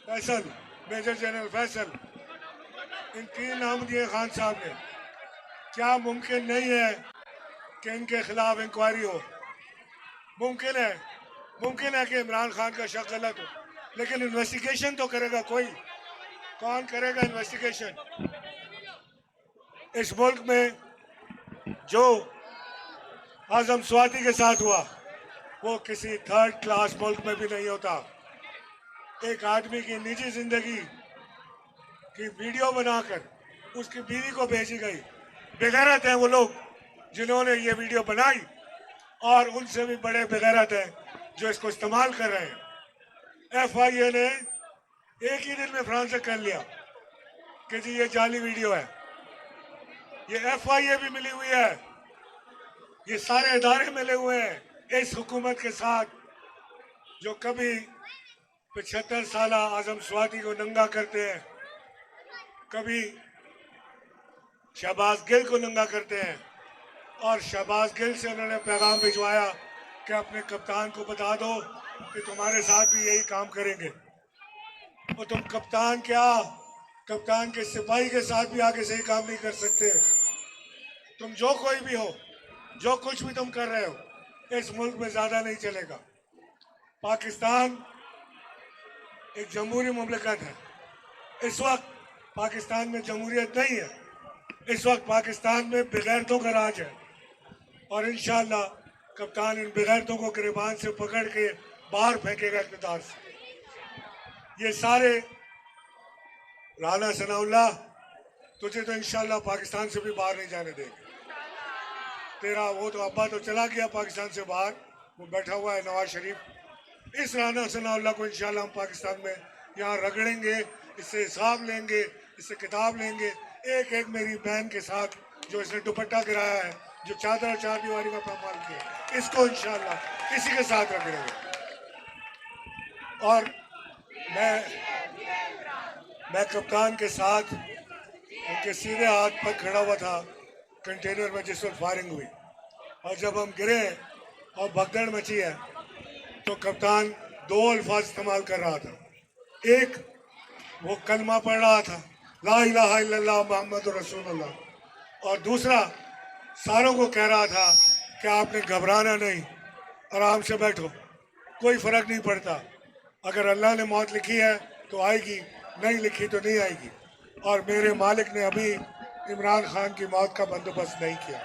Faisal, major general Faisal, इन 3 नाम दिए खान साहब ने। क्या मुमकिन नहीं है कि इनके खिलाफ इंक्वायरी हो? मुमकिन है कि इमरान खान का शक गलत हो, लेकिन इन्वेस्टिगेशन तो करेगा कोई। कौन करेगा इन्वेस्टिगेशन? इस मुल्क में जो आजम स्वाति के साथ हुआ वो किसी थर्ड क्लास मुल्क में भी नहीं होता। एक आदमी की निजी जिंदगी की वीडियो बनाकर उसकी बीवी को भेजी गई। बेगैरत हैं वो लोग जिन्होंने ये वीडियो बनाई, और उनसे भी बड़े बेगैरत हैं जो इसको इस्तेमाल कर रहे हैं। FIA ने एक ही दिन में फ्रांस कर लिया कि जी ये जाली वीडियो है। ये FIA भी मिली हुई है, ये सारे इदारे मिले हुए हैं इस हुकूमत के साथ जो कभी 75 साल आजम स्वाति को नंगा करते हैं, कभी शहबाज गिल को नंगा करते हैं। और शहबाज गिल से उन्होंने पैगाम भिजवाया कि अपने कप्तान को बता दो कि तुम्हारे साथ भी यही काम करेंगे। और तुम कप्तान क्या, कप्तान के सिपाही के साथ भी आगे सही काम नहीं कर सकते। तुम जो कोई भी हो, जो कुछ भी तुम कर रहे हो, इस मुल्क में ज्यादा नहीं चलेगा। पाकिस्तान एक जमहूरी मुमलिकत है। इस वक्त पाकिस्तान में जमहूरियत नहीं है, इस वक्त पाकिस्तान में बेगैरतों का राज है। और इंशाअल्लाह कप्तान इन बेगैरतों को गिरबान से पकड़ के बाहर फेंकेगा इक़्तिदार से। ये सारे राना सनाउल्लाह, तुझे तो इंशाअल्लाह पाकिस्तान से भी बाहर नहीं जाने देंगे। तेरा वो तो अब्बा तो चला गया पाकिस्तान से बाहर, वो बैठा हुआ है नवाज शरीफ। इस राना सनाउल्लाह को इंशाअल्लाह हम पाकिस्तान में यहाँ रगड़ेंगे, इससे हिसाब लेंगे, इससे किताब लेंगे। एक एक मेरी बहन के साथ जो इसने दुपट्टा गिराया है, जो चादर और चार दीवारी का पामाल किया, इसको इंशाअल्लाह इसी के साथ रगड़ेंगे। और मैं कप्तान के साथ उनके सीधे हाथ पर खड़ा हुआ था कंटेनर में जिस वक्त फायरिंग हुई, और जब हम गिरे और भगदड़ मची है तो कप्तान 2 अल्फाज इस्तेमाल कर रहा था। एक, वो कलमा पढ़ रहा था, ला इलाहा इल्लल्लाह मुहम्मद रसूलुल्लाह, और दूसरा सारों को कह रहा था कि आपने घबराना नहीं, आराम से बैठो, कोई फर्क नहीं पड़ता। अगर अल्लाह ने मौत लिखी है तो आएगी, नहीं लिखी तो नहीं आएगी। और मेरे मालिक ने अभी इमरान खान की मौत का बंदोबस्त नहीं किया।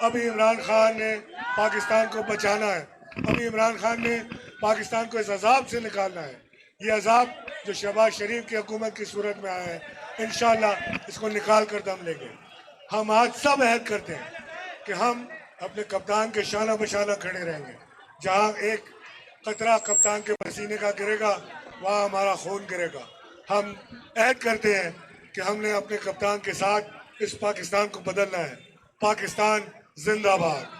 अभी इमरान खान ने पाकिस्तान को बचाना है, अभी इमरान खान ने पाकिस्तान को इस अजाब से निकालना है। ये अजाब जो शहबाज शरीफ की हुकूमत की सूरत में आया है, इंशाअल्लाह इसको निकाल कर दम लेंगे। हम आज सब अहद करते हैं कि हम अपने कप्तान के शाना बशाना खड़े रहेंगे। जहाँ एक कतरा कप्तान के पसीने का गिरेगा, वहाँ हमारा खून गिरेगा। हम अहद करते हैं कि हमने अपने कप्तान के साथ इस पाकिस्तान को बदलना है। पाकिस्तान जिंदाबाद।